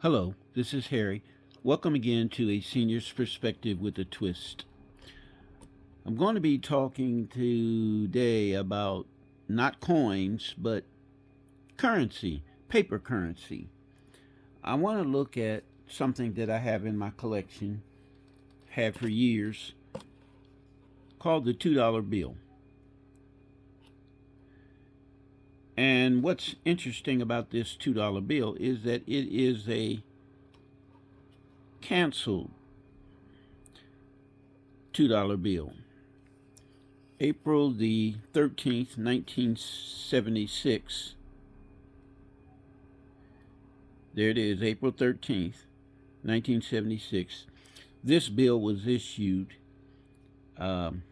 Hello, this is Harry. Welcome again to A Senior's Perspective with a Twist. I'm going to be talking today about not coins, but currency, paper currency. I want to look at something that I have in my collection, had for years, called the $2 bill. And what's interesting about this $2 bill is that it is a canceled $2 bill. April the 13th, 1976. There it is, April 13th, 1976. This bill was issued, and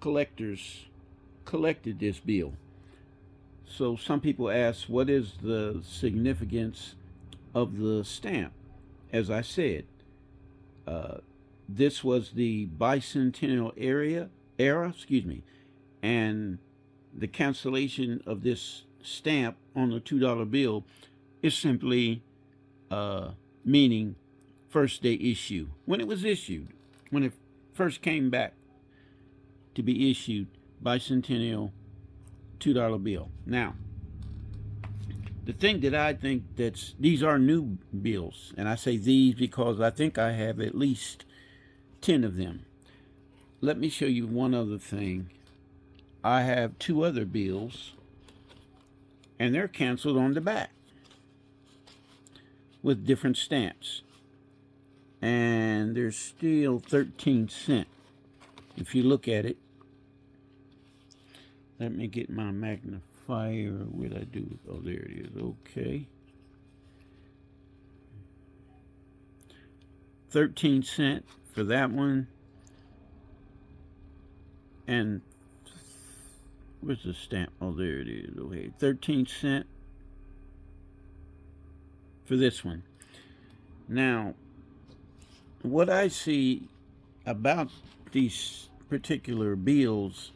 collectors, collected this bill. So some people ask, what is the significance of the stamp? As I said, this was the bicentennial era, and the cancellation of this stamp on the $2 bill is simply meaning first day issue. When it was issued, when it first came back to be issued, bicentennial $2 bill. Now, the thing that I think these are new bills, and I say these because I think I have at least 10 of them. Let me show you one other thing. I have two other bills, and they're canceled on the back with different stamps. And they're still 13 cents. If you look at it, let me get my magnifier. What did I do? Oh, there it is. Okay. 13 cents for that one. And where's the stamp? Oh, there it is. Okay. 13 cents for this one. Now, what I see about these particular bills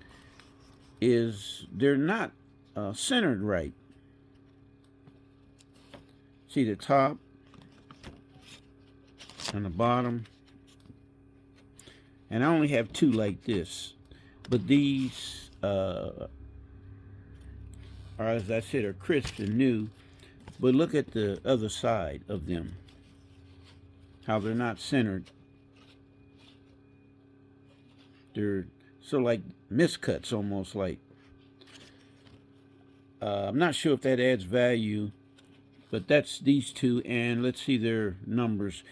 is they're not centered right. See the top and the bottom, and I only have two like this, but these are, as I said, are crisp and new. But look at the other side of them, how they're not centered. They're so like miscuts, almost like. I'm not sure if that adds value, but that's these two, and let's see their numbers.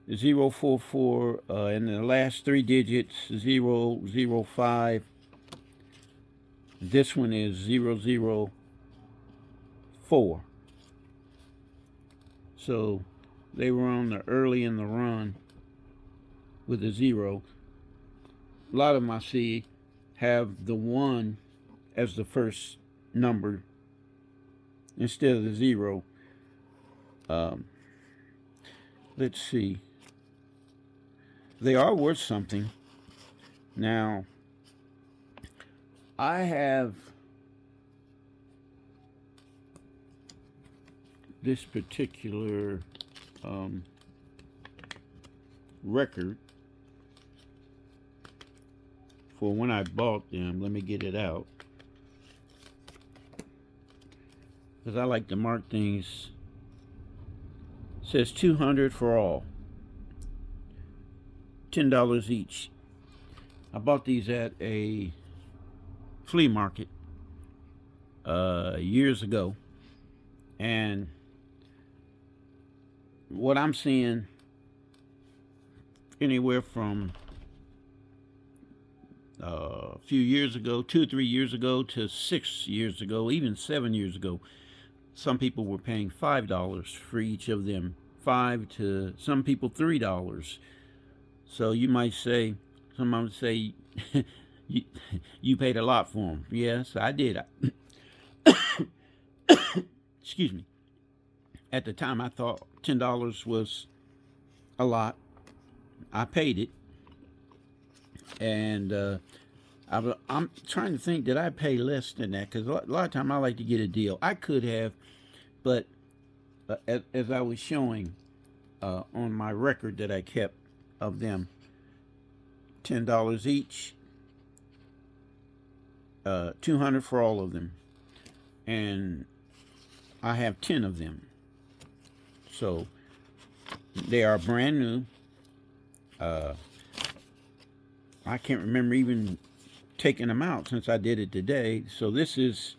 044, and the last three digits 005. This one is 004. So they were on the early in the run with a zero. A lot of them I see have the 1 as the first number instead of the 0. Let's see. They are worth something. Now, I have this particular record for when I bought them. Let me get it out, because I like to mark things. It says 200 for all, $10 each. I bought these at a flea market years ago, and what I'm seeing, anywhere from a few years ago, 2 or 3 years ago, to 6 years ago, even 7 years ago, some people were paying $5 for each of them. $5 to some people $3. So you might say, someone would say, you paid a lot for them. Yes, I did. Excuse me. At the time, I thought $10 was a lot. I paid it, and I'm trying to think, did I pay less than that? Because a lot of time I like to get a deal. I could have, but as I was showing on my record that I kept of them, $10 each, 200 for all of them, and I have 10 of them. So they are brand new. I can't remember even taking them out since I did it today. So this is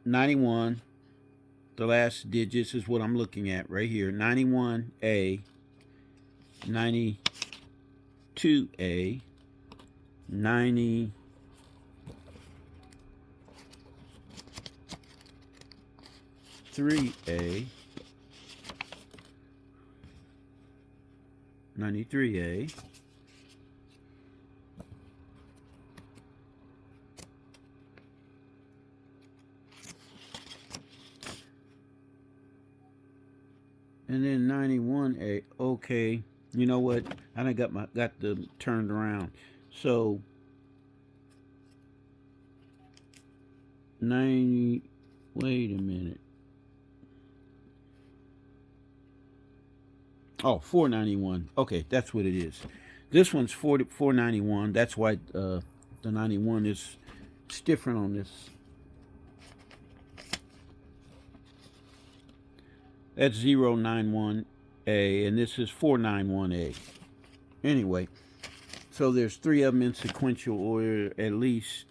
91. The last digits is what I'm looking at right here. 91A, 92A, 93A, 93A, and then 91A. Okay, you know what? I done got them turned around. So 90. Wait a minute. Oh, 491. Okay, that's what it is. This one's 491. That's why the 91 is different on this. That's 091A, and this is 491A. Anyway, so there's 3 of them in sequential order, at least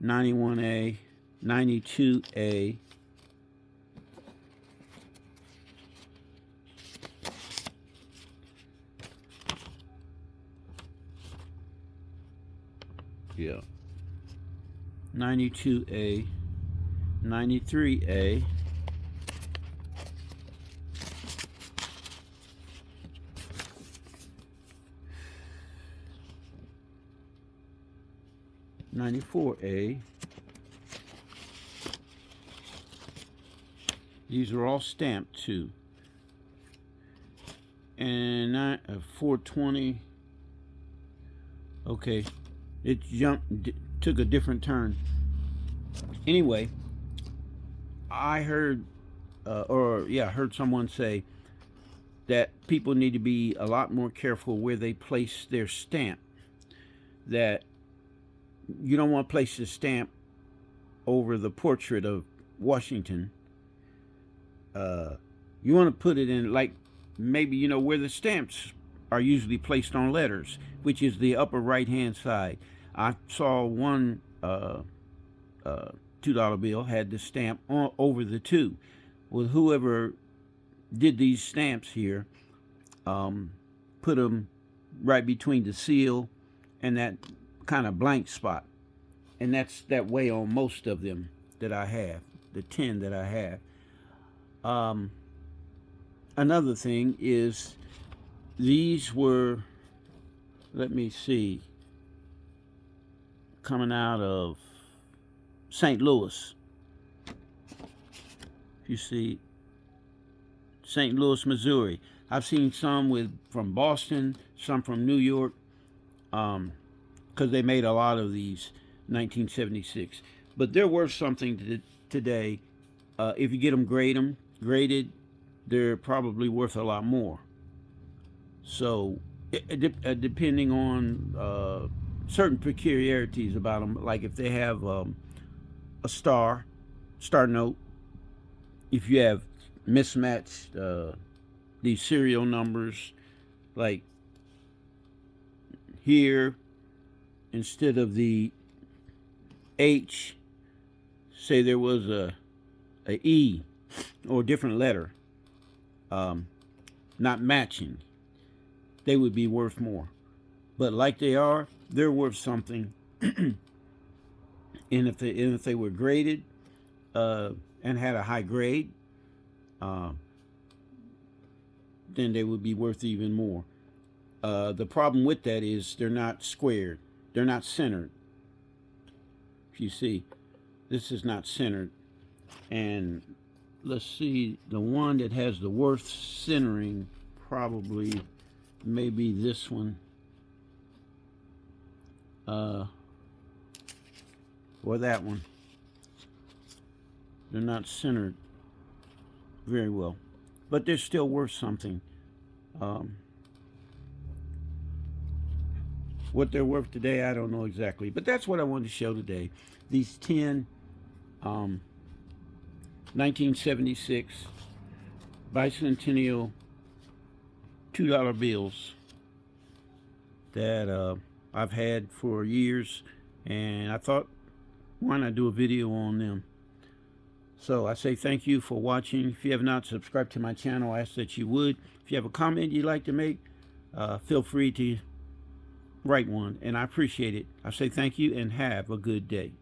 91A, 92A, yeah, 92A, 93A, 94A. These are all stamped too. And 420. Okay, it took a different turn. Anyway, I heard, heard someone say that people need to be a lot more careful where they place their stamp. That you don't want to place the stamp over the portrait of Washington. You want to put it in, like, maybe, where the stamps are usually placed on letters, which is the upper right hand side. I saw one $2 bill had the stamp over the 2. Well, whoever did these stamps here put them right between the seal and that kind of blank spot, and that's that way on most of them that I have, the 10 that I have. Another thing is, these were, let me see, coming out of St. Louis. You see, St. Louis, Missouri. I've seen some from Boston, some from New York, because they made a lot of these 1976. But they're worth something today. If you get them graded, they're probably worth a lot more. So, depending on certain peculiarities about them, like if they have a star note, if you have mismatched these serial numbers, like here, instead of the H, say there was a E or a different letter, not matching, they would be worth more. But like they're worth something. And if they were graded and had a high grade, then they would be worth even more. The problem with that is they're not squared. They're not centered. If you see, this is not centered. And let's see, the one that has the worst centering probably maybe this one. Or that one. They're not centered very well, but they're still worth something. Um, what they're worth today, I don't know exactly, but that's what I wanted to show today. These 10 1976 bicentennial $2 bills that I've had for years, and I thought, why not do a video on them? So I say thank you for watching. If you have not subscribed to my channel, I ask that you would. If you have a comment you'd like to make, feel free to write one, and I appreciate it. I say thank you and have a good day.